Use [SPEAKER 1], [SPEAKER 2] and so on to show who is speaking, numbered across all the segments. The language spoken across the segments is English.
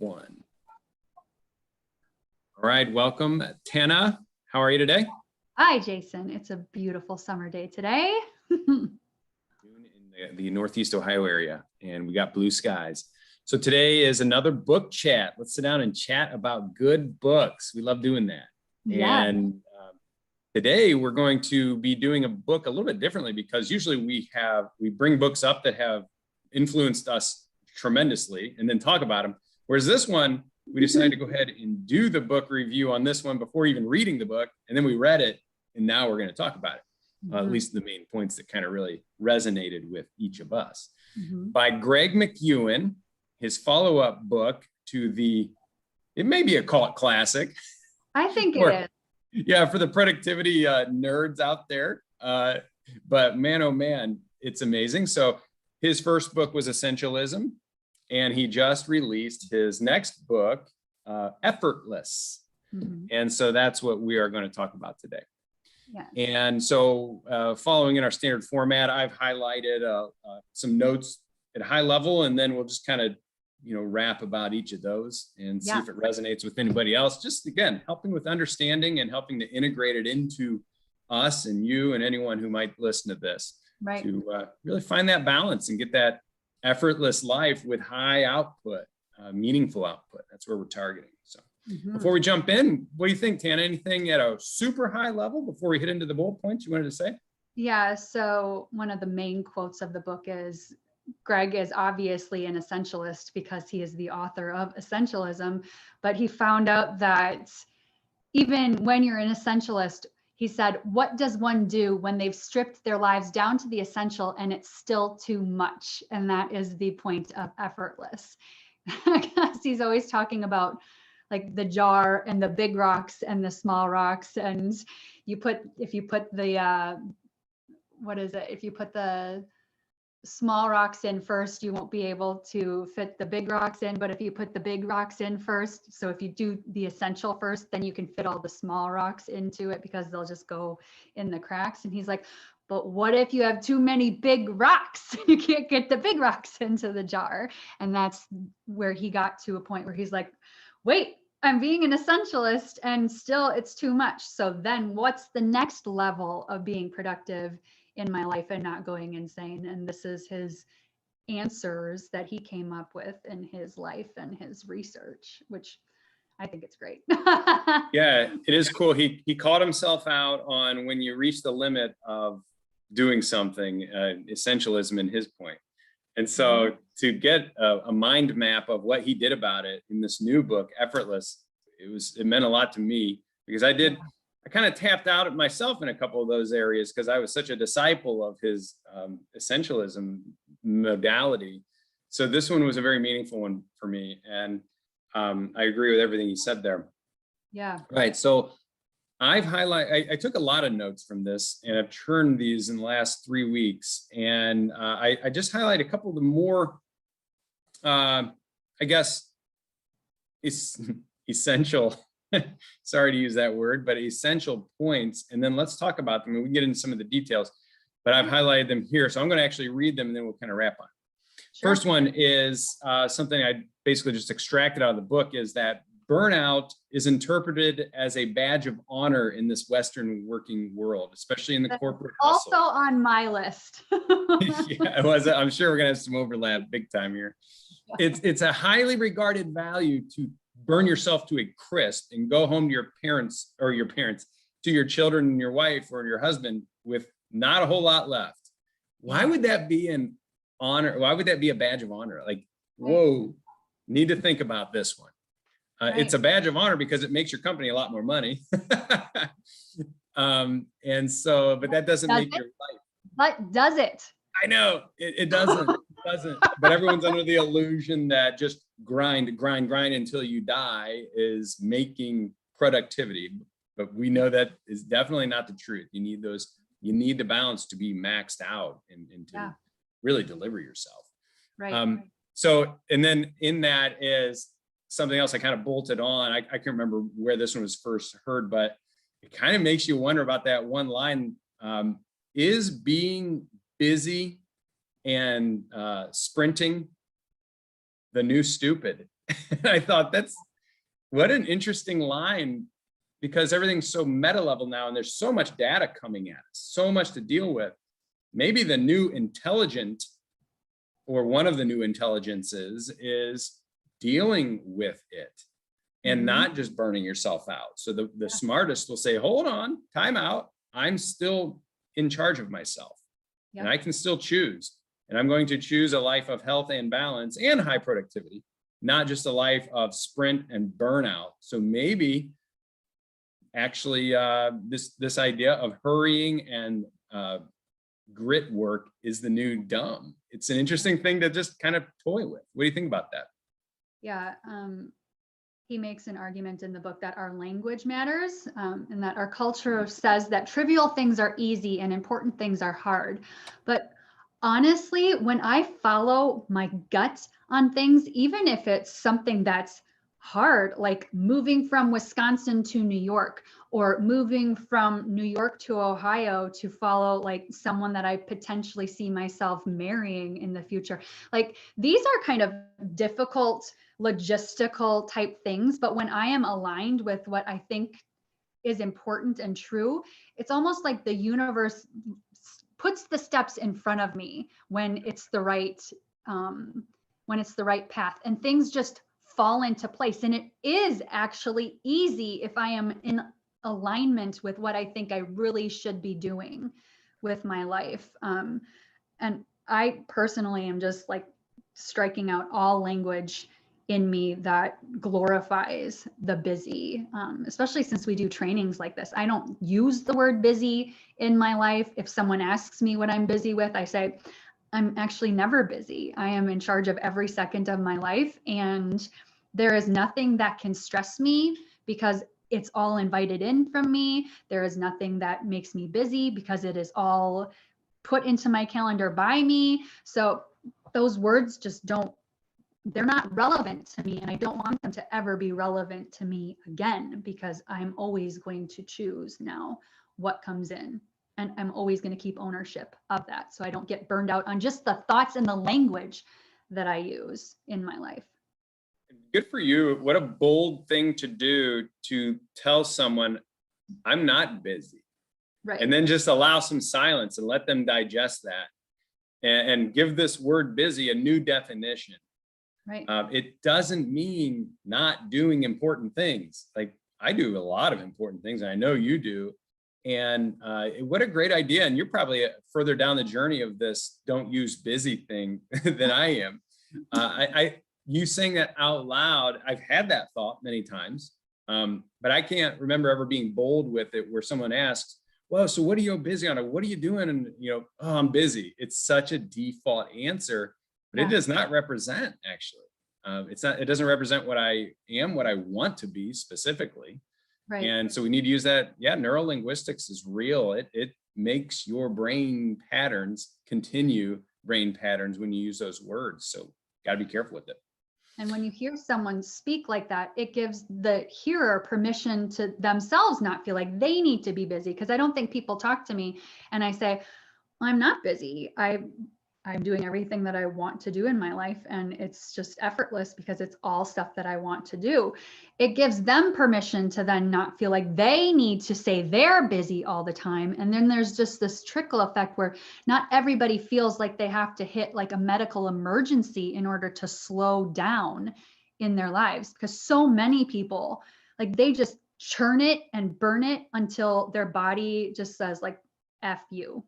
[SPEAKER 1] one. All right, welcome, Tana. How are you today?
[SPEAKER 2] Hi, Jason. It's a beautiful summer day today.
[SPEAKER 1] In the Northeast Ohio area, and we got blue skies. So today is another book chat. Let's sit down and chat about good books. We love doing that.
[SPEAKER 2] Yeah.
[SPEAKER 1] And today we're going to be doing a book a little bit differently, because usually we bring books up that have influenced us tremendously and then talk about them. Whereas this one, we decided to go ahead and do the book review on this one before even reading the book. And then we read it, and now we're going to talk about it. At least the main points that kind of really resonated with each of us. By Greg McKeown, his follow-up book to it may be a cult classic.
[SPEAKER 2] I think it is.
[SPEAKER 1] Yeah, for the productivity nerds out there. But man, oh man, it's amazing. So his first book was Essentialism, and he just released his next book, Effortless. And so that's what we are going to talk about today.
[SPEAKER 2] Yeah.
[SPEAKER 1] And so following in our standard format, I've highlighted some notes at a high level, and then we'll just kind of, rap about each of those and see if it resonates with anybody else. Just again, helping with understanding and helping to integrate it into us and you and anyone who might listen to this,
[SPEAKER 2] right,
[SPEAKER 1] to really find that balance and get that effortless life with high output, meaningful output. That's where we're targeting. So before we jump in, what do you think, Tana? Anything at a super high level before we hit into the bullet points you wanted to say?
[SPEAKER 2] Yeah. So one of the main quotes of the book is, Greg is obviously an essentialist because he is the author of Essentialism, but he found out that even when you're an essentialist, he said, what does one do when they've stripped their lives down to the essential and it's still too much? And that is the point of Effortless. Because he's always talking about like the jar and the big rocks and the small rocks. And if you put the small rocks in first, you won't be able to fit the big rocks in. But if you put the big rocks in first, so if you do the essential first, then you can fit all the small rocks into it because they'll just go in the cracks. And he's like, but what if you have too many big rocks? You can't get the big rocks into the jar. And that's where he got to a point where he's like, wait, I'm being an essentialist and still it's too much. So then what's the next level of being productive in my life and not going insane? And this is his answers that he came up with in his life and his research, which I think it's great.
[SPEAKER 1] Yeah, it is cool. He called himself out on when you reach the limit of doing something, essentialism in his point. And so to get a mind map of what he did about it in this new book, Effortless, it meant a lot to me, because I kind of tapped out at myself in a couple of those areas because I was such a disciple of his essentialism modality. So this one was a very meaningful one for me. And I agree with everything you said there.
[SPEAKER 2] Yeah.
[SPEAKER 1] Right. So I took a lot of notes from this, and I've churned these in the last 3 weeks. And I just highlight a couple of the more, I guess, essential, sorry to use that word, but essential points. And then let's talk about them, and we can get into some of the details, but I've highlighted them here. So I'm going to actually read them, and then we'll kind of wrap on. Sure. First one is something I basically just extracted out of the book, is that burnout is interpreted as a badge of honor in this Western working world, especially in the corporate hustle.
[SPEAKER 2] Also on my list.
[SPEAKER 1] Yeah, it was. I'm sure we're going to have some overlap big time here. It's a highly regarded value to burn yourself to a crisp and go home to your parents, to your children and your wife or your husband with not a whole lot left. Why would that be an honor? Why would that be a badge of honor? Like, whoa, need to think about this one. It's a badge of honor because it makes your company a lot more money. And so, but that doesn't make your life.
[SPEAKER 2] But does it?
[SPEAKER 1] I know it doesn't. It doesn't. But everyone's under the illusion that just grind until you die is making productivity. But we know that is definitely not the truth. You need the balance to be maxed out and to really deliver yourself.
[SPEAKER 2] Right.
[SPEAKER 1] So, and then in that is something else I kind of bolted on. I can't remember where this one was first heard, but it kind of makes you wonder about that one line. Is being busy and sprinting the new stupid? And I thought, what an interesting line, because everything's so meta level now and there's so much data coming at us, so much to deal with. Maybe the new intelligent, or one of the new intelligences, is dealing with it and not just burning yourself out. So the smartest will say, hold on, time out. I'm still in charge of myself, and I can still choose. And I'm going to choose a life of health and balance and high productivity, not just a life of sprint and burnout. So maybe actually this idea of hurrying and grit work is the new dumb. It's an interesting thing to just kind of toy with. What do you think about that?
[SPEAKER 2] Yeah. He makes an argument in the book that our language matters, and that our culture says that trivial things are easy and important things are hard. But honestly, when I follow my gut on things, even if it's something that's hard, like moving from Wisconsin to New York, or moving from New York to Ohio to follow like someone that I potentially see myself marrying in the future. Like, these are kind of difficult logistical type things, but when I am aligned with what I think is important and true, it's almost like the universe puts the steps in front of me when it's the right path, and things just fall into place. And it is actually easy if I am in alignment with what I think I really should be doing with my life. And I personally am just like striking out all language in me that glorifies the busy, especially since we do trainings like this. I don't use the word busy in my life. If someone asks me what I'm busy with, I say, I'm actually never busy. I am in charge of every second of my life. And there is nothing that can stress me because it's all invited in from me. There is nothing that makes me busy because it is all put into my calendar by me. So those words just they're not relevant to me, and I don't want them to ever be relevant to me again, because I'm always going to choose now what comes in, and I'm always going to keep ownership of that, so I don't get burned out on just the thoughts and the language that I use in my life.
[SPEAKER 1] Good for you. What a bold thing to do, to tell someone, I'm not busy.
[SPEAKER 2] Right.
[SPEAKER 1] And then just allow some silence and let them digest that, and give this word busy a new definition.
[SPEAKER 2] Right.
[SPEAKER 1] It doesn't mean not doing important things. Like, I do a lot of important things, and I know you do. And what a great idea. And you're probably further down the journey of this don't use busy thing than I am. You saying that out loud, I've had that thought many times, but I can't remember ever being bold with it where someone asks, well, so what are you busy on? Or what are you doing? And, oh, I'm busy. It's such a default answer, but it does not represent, actually. It doesn't represent what I am, what I want to be specifically.
[SPEAKER 2] Right.
[SPEAKER 1] And so we need to use that. Yeah, neurolinguistics is real. It makes your brain patterns continue brain patterns when you use those words. So got to be careful with it.
[SPEAKER 2] And when you hear someone speak like that, it gives the hearer permission to themselves not feel like they need to be busy. Because I don't think people talk to me and I say, I'm not busy. I'm doing everything that I want to do in my life, and it's just effortless because it's all stuff that I want to do. It gives them permission to then not feel like they need to say they're busy all the time. And then there's just this trickle effect where not everybody feels like they have to hit like a medical emergency in order to slow down in their lives, because so many people, like, they just churn it and burn it until their body just says like, F you.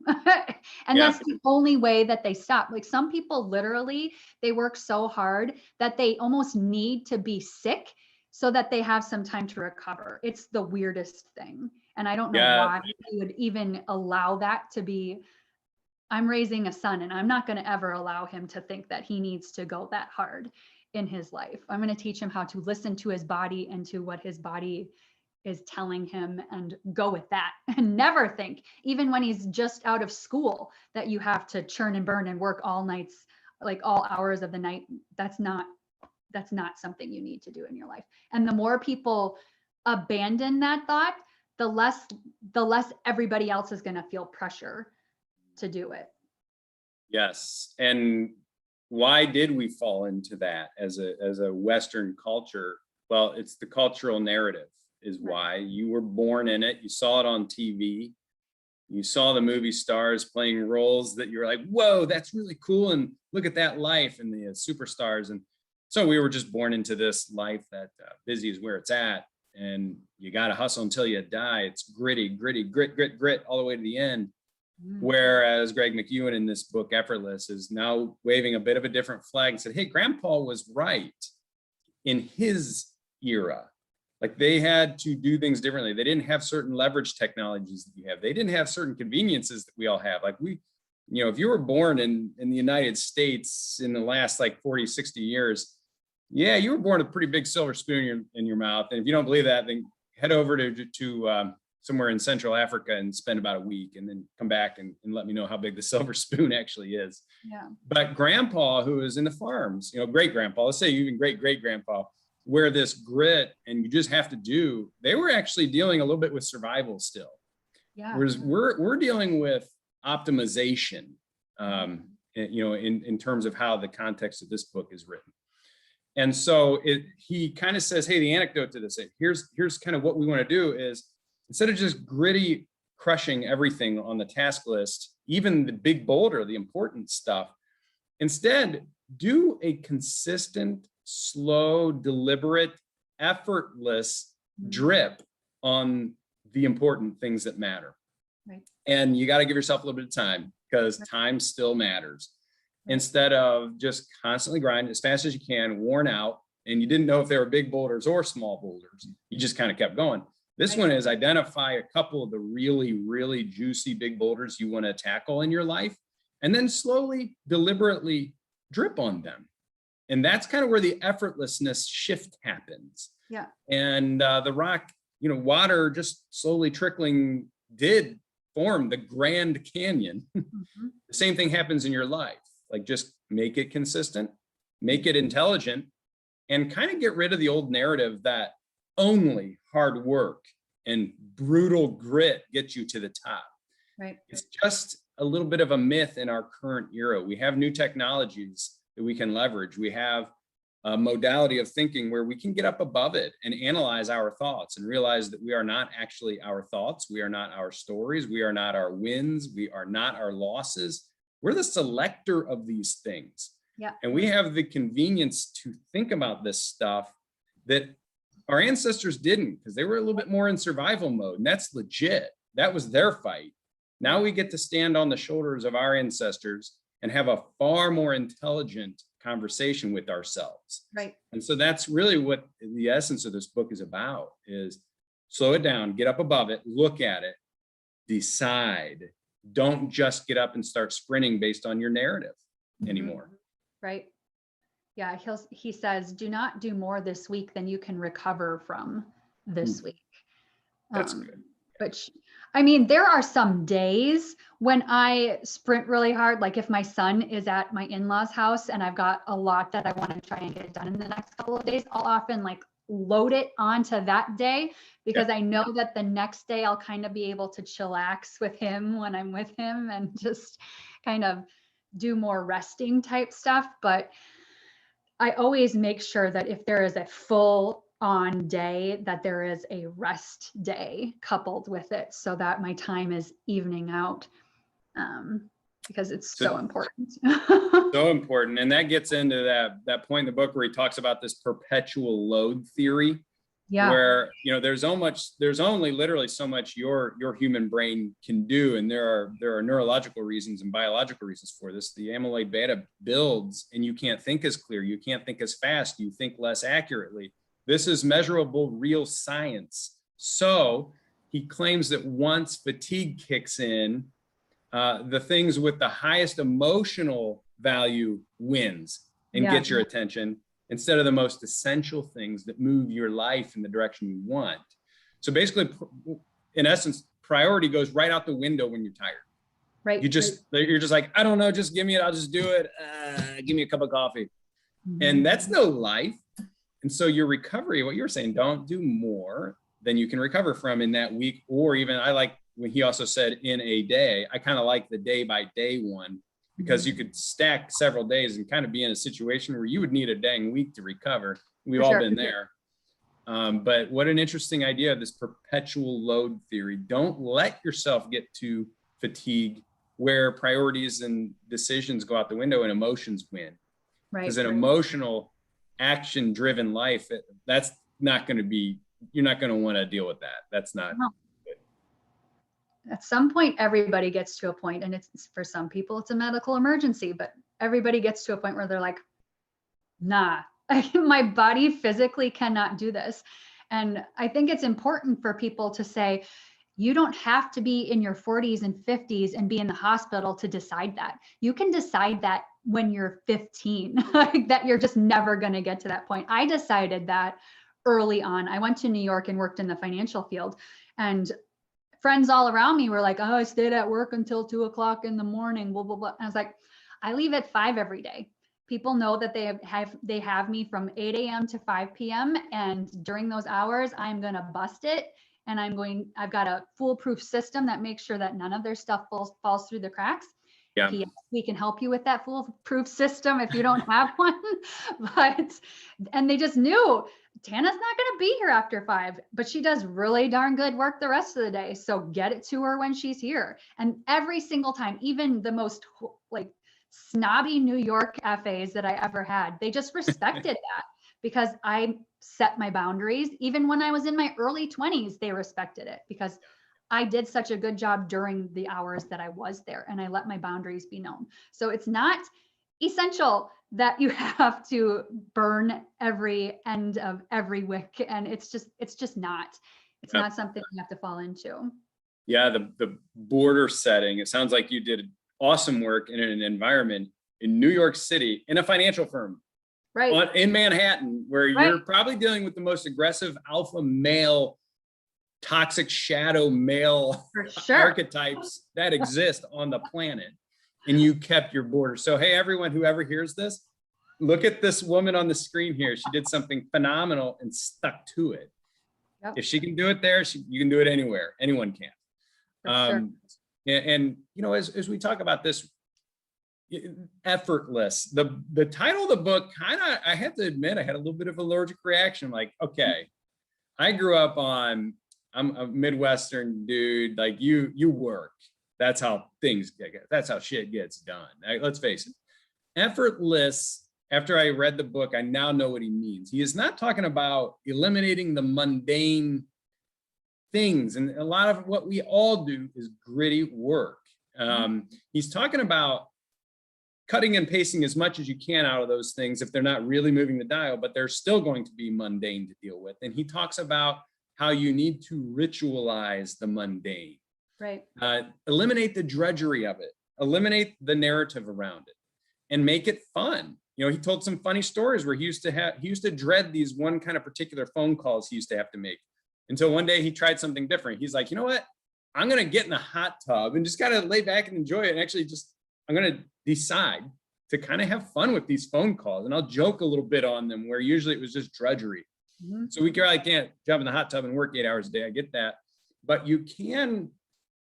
[SPEAKER 2] And that's the only way that they stop. Like, some people literally, they work so hard that they almost need to be sick so that they have some time to recover. It's the weirdest thing. And I don't know why you would even allow that to be. I'm raising a son, and I'm not going to ever allow him to think that he needs to go that hard in his life. I'm going to teach him how to listen to his body and to what his body is telling him, and go with that, and never think, even when he's just out of school, that you have to churn and burn and work all nights, like all hours of the night. That's not something you need to do in your life. And the more people abandon that thought, the less everybody else is going to feel pressure to do it.
[SPEAKER 1] Yes. And why did we fall into that as a Western culture? Well, it's the cultural narrative is why. You were born in it. You saw it on TV. You saw the movie stars playing roles that you're like, whoa, that's really cool. And look at that life and the superstars. And so we were just born into this life that busy is where it's at. And you got to hustle until you die. It's gritty, gritty, grit, grit, grit all the way to the end. Whereas Greg McKeown in this book, Effortless, is now waving a bit of a different flag and said, hey, Grandpa was right in his era. Like they had to do things differently. They didn't have certain leverage technologies that you have. They didn't have certain conveniences that we all have. Like we, you know, if you were born in the United States in the last like 40, 60 years, yeah, you were born with a pretty big silver spoon in your mouth. And if you don't believe that, then head over to somewhere in Central Africa and spend about a week and then come back and let me know how big the silver spoon actually is.
[SPEAKER 2] Yeah.
[SPEAKER 1] But Grandpa, who is in the farms, you know, great grandpa, let's say even great grandpa, where this grit and you just have to do, they were actually dealing a little bit with survival still.
[SPEAKER 2] Yeah.
[SPEAKER 1] Whereas we're dealing with optimization, you know, in terms of how the context of this book is written. And so he kind of says, hey, the anecdote to this, here's kind of what we want to do is instead of just gritty crushing everything on the task list, even the big boulder, the important stuff, instead do a consistent, slow, deliberate, effortless drip on the important things that matter.
[SPEAKER 2] Right.
[SPEAKER 1] And you got to give yourself a little bit of time because time still matters. Instead of just constantly grinding as fast as you can, worn out, and you didn't know if they were big boulders or small boulders. You just kind of kept going. This one is identify a couple of the really, really juicy big boulders you want to tackle in your life, and then slowly, deliberately drip on them. And that's kind of where the effortlessness shift happens.
[SPEAKER 2] Yeah.
[SPEAKER 1] And the rock, you know, water just slowly trickling did form the Grand Canyon. The same thing happens in your life. Like just make it consistent, make it intelligent, and kind of get rid of the old narrative that only hard work and brutal grit get you to the top.
[SPEAKER 2] Right.
[SPEAKER 1] It's just a little bit of a myth in our current era. We have new technologies that we can leverage. We have a modality of thinking where we can get up above it and analyze our thoughts and realize that we are not actually our thoughts. We are not our stories. We are not our wins. We are not our losses. We're the selector of these things.
[SPEAKER 2] Yeah.
[SPEAKER 1] And we have the convenience to think about this stuff that our ancestors didn't, because they were a little bit more in survival mode, and that's legit. That was their fight. Now we get to stand on the shoulders of our ancestors and have a far more intelligent conversation with ourselves.
[SPEAKER 2] Right.
[SPEAKER 1] And so that's really what the essence of this book is about, is slow it down, get up above it, look at it, decide. Don't just get up and start sprinting based on your narrative anymore.
[SPEAKER 2] Right. Yeah. He says, do not do more this week than you can recover from this week.
[SPEAKER 1] That's good.
[SPEAKER 2] Which, I mean, there are some days when I sprint really hard. Like if my son is at my in-laws house and I've got a lot that I want to try and get done in the next couple of days, I'll often like load it onto that day because I know that the next day I'll kind of be able to chillax with him when I'm with him and just kind of do more resting type stuff. But I always make sure that if there is a full on day, that there is a rest day coupled with it so that my time is evening out, because it's so important.
[SPEAKER 1] So important. And that gets into that point in the book where he talks about this perpetual load theory. Yeah. Where, you know, there's only literally so much your human brain can do. And there are neurological reasons and biological reasons for this. The amyloid beta builds and you can't think as clear. You can't think as fast. You think less accurately. This is measurable, real science. So he claims that once fatigue kicks in, the things with the highest emotional value wins and gets your attention instead of the most essential things that move your life in the direction you want. So basically, in essence, priority goes right out the window when you're tired. Right. You're just like, I don't know, just give me it. I'll just do it. Give me a cup of coffee. And that's no life. And so your recovery, what you're saying, don't do more than you can recover from in that week, or even I like when he also said in a day. I kind of like the day by day one, because you could stack several days and kind of be in a situation where you would need a dang week to recover. We've
[SPEAKER 2] For
[SPEAKER 1] all
[SPEAKER 2] sure.
[SPEAKER 1] been there. But what an interesting idea, this perpetual load theory. Don't let yourself get to fatigue where priorities and decisions go out the window and emotions win.
[SPEAKER 2] Right.
[SPEAKER 1] Because an emotional, action-driven life, that's not going to be, you're not going to want to deal with that. That's not.
[SPEAKER 2] No. At some point, everybody gets to a point, and it's for some people, it's a medical emergency, but everybody gets to a point where they're like, nah, my body physically cannot do this. And I think it's important for people to say, you don't have to be in your 40s and 50s and be in the hospital to decide that. You can decide that when you're 15, like that you're just never going to get to that point. I decided that early on. I went to New York and worked in the financial field, and friends all around me were like, oh, I stayed at work until 2 o'clock in the morning, blah, blah, blah. And I was like, I leave at 5 every day. People know that they have me from 8 a.m. to 5 p.m. And during those hours, I'm going to bust it. And I've got a foolproof system that makes sure that none of their stuff falls through the cracks.
[SPEAKER 1] Yeah.
[SPEAKER 2] We can help you with that foolproof system if you don't have one. And they just knew Tana's not going to be here after 5, but she does really darn good work the rest of the day. So get it to her when she's here. And every single time, even the most like snobby New York FAs that I ever had, they just respected that because I set my boundaries. Even when I was in my early 20s, they respected it because I did such a good job during the hours that I was there, and I let my boundaries be known. So it's not essential that you have to burn every end of every wick. And it's just not, it's not something you have to fall into.
[SPEAKER 1] Yeah. The border setting, it sounds like you did awesome work in an environment in New York City, in a financial firm,
[SPEAKER 2] right,
[SPEAKER 1] in Manhattan, where
[SPEAKER 2] right.
[SPEAKER 1] You're probably dealing with the most aggressive alpha male, toxic shadow male
[SPEAKER 2] For sure.
[SPEAKER 1] archetypes that exist on the planet. And you kept your border. So, hey, everyone, whoever hears this, look at this woman on the screen here. She did something phenomenal and stuck to it.
[SPEAKER 2] Yep.
[SPEAKER 1] If she can do it there, you can do it anywhere. Anyone can.
[SPEAKER 2] Sure.
[SPEAKER 1] And you know, as we talk about this, Effortless, the title of the book, kind of, I have to admit, I had a little bit of allergic reaction. Like, okay, I grew up on, I'm a Midwestern dude. Like you work. That's how things get. That's how shit gets done. Let's face it. Effortless. After I read the book, I now know what he means. He is not talking about eliminating the mundane things, and a lot of what we all do is gritty work. He's talking about cutting and pasting as much as you can out of those things if they're not really moving the dial, but they're still going to be mundane to deal with. And he talks about how you need to ritualize the mundane.
[SPEAKER 2] Right.
[SPEAKER 1] Eliminate the drudgery of it, eliminate the narrative around it, and make it fun. You know, he told some funny stories where he used to dread these one kind of particular phone calls he used to have to make, until one day he tried something different. He's like, you know what? I'm going to get in the hot tub and just kind of lay back and enjoy it. And actually I'm going to decide to kind of have fun with these phone calls. And I'll joke a little bit on them where usually it was just drudgery. Mm-hmm. So we can't jump in the hot tub and work 8 hours a day. I get that. But you can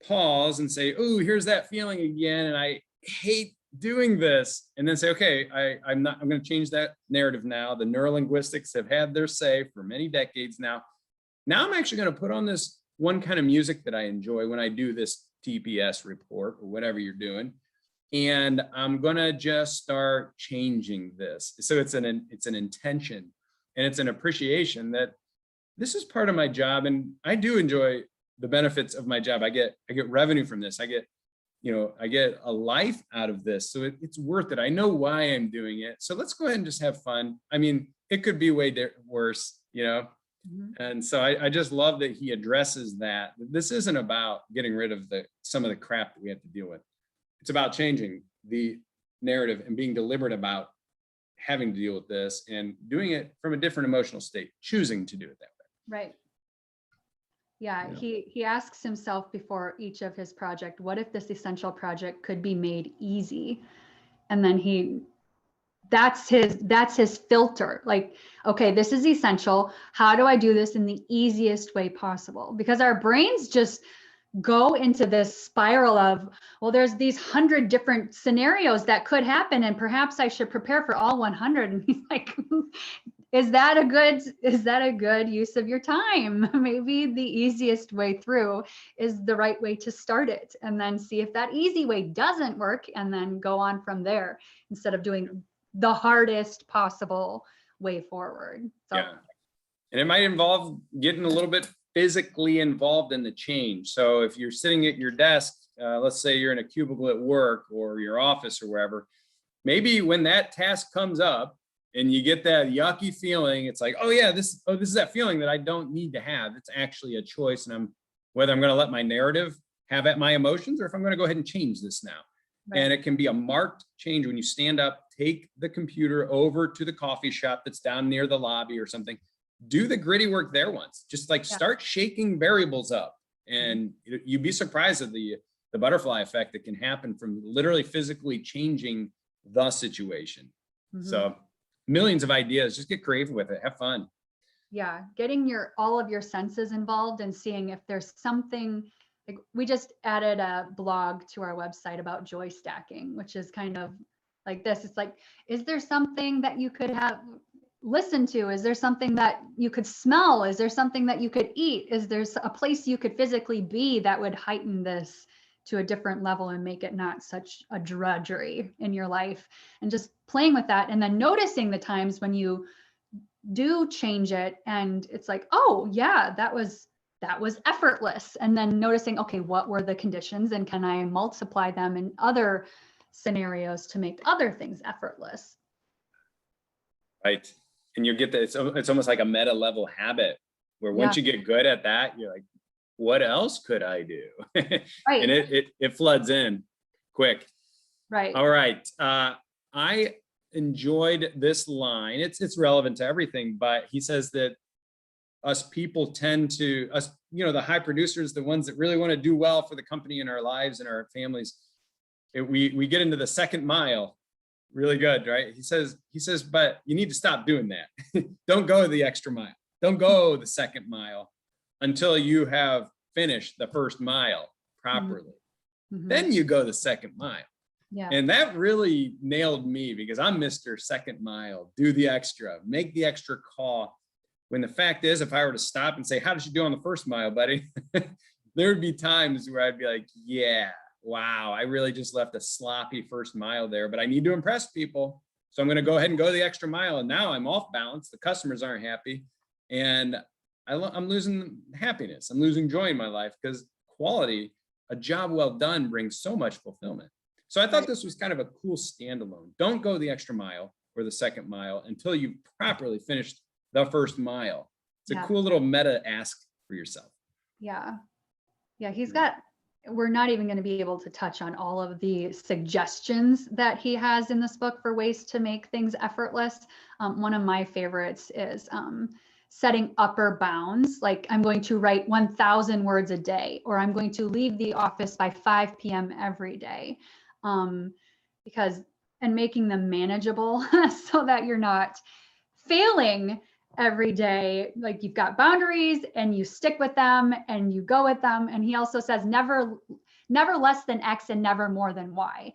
[SPEAKER 1] pause and say, oh, here's that feeling again. And I hate doing this. And then say, okay, I'm going to change that narrative now. The neurolinguistics have had their say for many decades now. Now I'm actually going to put on this one kind of music that I enjoy when I do this TPS report or whatever you're doing. And I'm going to just start changing this. So it's an intention, and it's an appreciation that this is part of my job. And I do enjoy the benefits of my job. I get revenue from this. I get a life out of this. So it's worth it. I know why I'm doing it. So let's go ahead and just have fun. I mean, it could be way worse, you know? Mm-hmm. And so I just love that he addresses that. This isn't about getting rid of some of the crap that we have to deal with. It's about changing the narrative and being deliberate about having to deal with this and doing it from a different emotional state, choosing to do it that way.
[SPEAKER 2] Right. Yeah. He asks himself before each of his project, what if this essential project could be made easy? And then that's his filter. Like, okay, this is essential. How do I do this in the easiest way possible? Because our brains just go into this spiral of, well, there's these 100 different scenarios that could happen, and perhaps I should prepare for all 100. And he's like, is that a good use of your time? Maybe the easiest way through is the right way to start it, and then see if that easy way doesn't work, and then go on from there instead of doing the hardest possible way forward. So,
[SPEAKER 1] yeah. And it might involve getting a little bit physically involved in the change. So if you're sitting at your desk, let's say you're in a cubicle at work or your office or wherever, maybe when that task comes up and you get that yucky feeling, it's like, oh yeah, this is that feeling that I don't need to have. It's actually a choice. And whether I'm going to let my narrative have at my emotions, or if I'm going to go ahead and change this now. Right. And it can be a marked change when you stand up, take the computer over to the coffee shop that's down near the lobby or something. Do the gritty work there once. Just like start shaking variables up, and you'd be surprised at the butterfly effect that can happen from literally physically changing the situation. So millions of ideas, just get creative with it, have fun.
[SPEAKER 2] Yeah, getting all of your senses involved and seeing if there's something. Like, we just added a blog to our website about joy stacking, which is kind of like this. It's like, is there something that you could have listen to? Is there something that you could smell? Is there something that you could eat? Is there a place you could physically be that would heighten this to a different level and make it not such a drudgery in your life? And just playing with that, and then noticing the times when you do change it and it's like, oh yeah, that was effortless. And then noticing, okay, what were the conditions, and can I multiply them in other scenarios to make other things effortless?
[SPEAKER 1] Right. And you get that it's almost like a meta level habit where once you get good at that, you're like, what else could I do? Right. And it floods in quick.
[SPEAKER 2] Right.
[SPEAKER 1] All right. I enjoyed this line. It's relevant to everything, but he says that us people tend to, the high producers, the ones that really want to do well for the company and our lives and our families, we get into the second mile. Really good, right? He says, but you need to stop doing that. Don't go the extra mile. Don't go the second mile until you have finished the first mile properly. Then you go the second mile. Yeah. And that really nailed me, because I'm Mr. Second Mile. Do the extra, make the extra call. When the fact is, if I were to stop and say, how did you do on the first mile, buddy? There would be times where I'd be like, yeah, wow, I really just left a sloppy first mile there, but I need to impress people. So I'm going to go ahead and go the extra mile. And now I'm off balance. The customers aren't happy. And I'm losing happiness. I'm losing joy in my life, because quality, a job well done, brings so much fulfillment. So I thought this was kind of a cool standalone. Don't go the extra mile or the second mile until you've properly finished the first mile. It's a cool little meta ask for yourself. Yeah.
[SPEAKER 2] Yeah. We're not even going to be able to touch on all of the suggestions that he has in this book for ways to make things effortless. One of my favorites is setting upper bounds. Like, I'm going to write 1,000 words a day, or I'm going to leave the office by 5 p.m. every day. And making them manageable so that you're not failing every day. Like, you've got boundaries and you stick with them and you go with them. And he also says never less than X and never more than Y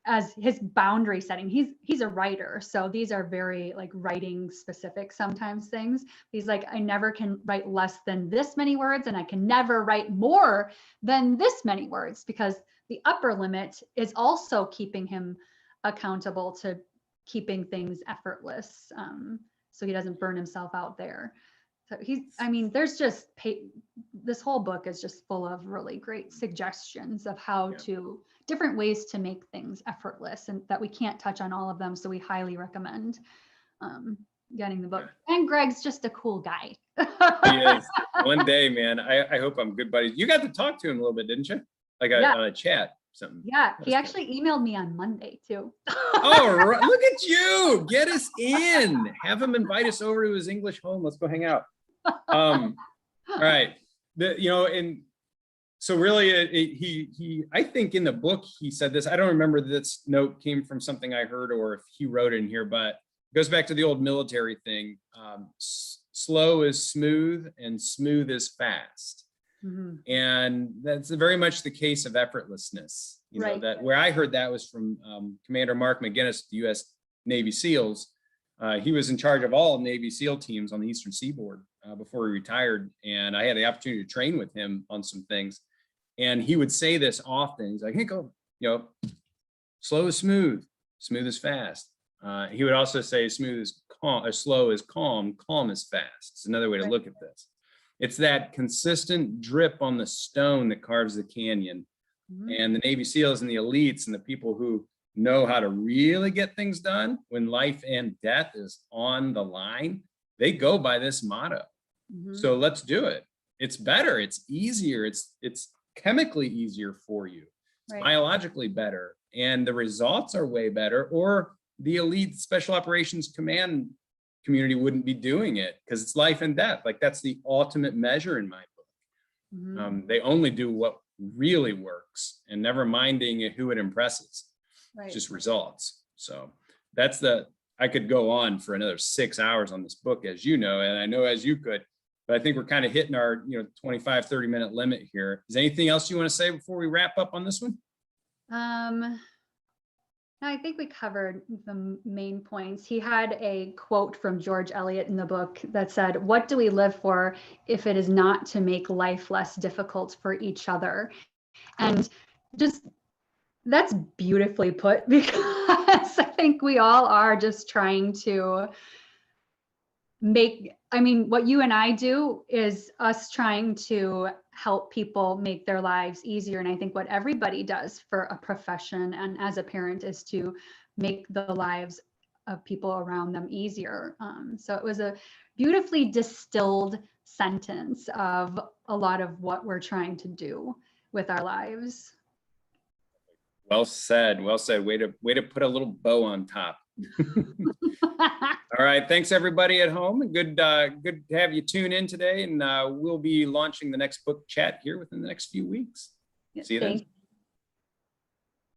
[SPEAKER 2] as his boundary setting. He's a writer, so these are very like writing specific sometimes things. He's like, I never can write less than this many words, and I can never write more than this many words, because the upper limit is also keeping him accountable to keeping things effortless. So he doesn't burn himself out there. So there's just, this whole book is just full of really great suggestions of how to, different ways to make things effortless, and that we can't touch on all of them. So we highly recommend getting the book. And Greg's just a cool guy.
[SPEAKER 1] He is. One day, man, I hope I'm good buddies. You got to talk to him a little bit, didn't you? Like on a chat. Something.
[SPEAKER 2] Yeah, he actually emailed me on Monday too.
[SPEAKER 1] Oh, right. Look at you. Get us in. Have him invite us over to his English home. Let's go hang out. All right. And so really he I think in the book he said this. I don't remember this note came from something I heard or if he wrote it in here, but it goes back to the old military thing. Slow is smooth and smooth is fast.
[SPEAKER 2] Mhm.
[SPEAKER 1] And that's very much the case of effortlessness. You know,
[SPEAKER 2] Right.
[SPEAKER 1] that where I heard that was from Commander Mark McGinnis, the U.S. Navy SEALs. He was in charge of all Navy SEAL teams on the Eastern Seaboard before he retired. And I had the opportunity to train with him on some things. And he would say this often. He's like, hey, go, slow is smooth, smooth is fast. He would also say smooth is calm, or slow is calm, calm is fast. It's another way to look at this. It's that consistent drip on the stone that carves the canyon. And the Navy SEALs and the elites and the people who know how to really get things done when life and death is on the line, they go by this motto. So let's do it. It's better. It's easier. It's chemically easier for you. It's biologically better. And the results are way better. Or the elite special operations command community wouldn't be doing it because it's life and death. Like that's the ultimate measure in my book. They only do what really works and never minding who it impresses. It's just results. So that's I could go on for another 6 hours on this book, as you know, and I know as you could, but I think we're kind of hitting our 25, 30-minute limit here. Is there anything else you want to say before we wrap up on this one?
[SPEAKER 2] No, I think we covered the main points. He had a quote from George Eliot in the book that said, "What do we live for if it is not to make life less difficult for each other?" And just that's beautifully put, because I think we all are just trying to what you and I do is us trying to help people make their lives easier. And I think what everybody does for a profession and as a parent is to make the lives of people around them easier. So it was a beautifully distilled sentence of a lot of what we're trying to do with our lives.
[SPEAKER 1] Well said. Well said. Way to put a little bow on top. All right. Thanks everybody at home. Good to have you tune in today. And we'll be launching the next book chat here within the next few weeks. See you then.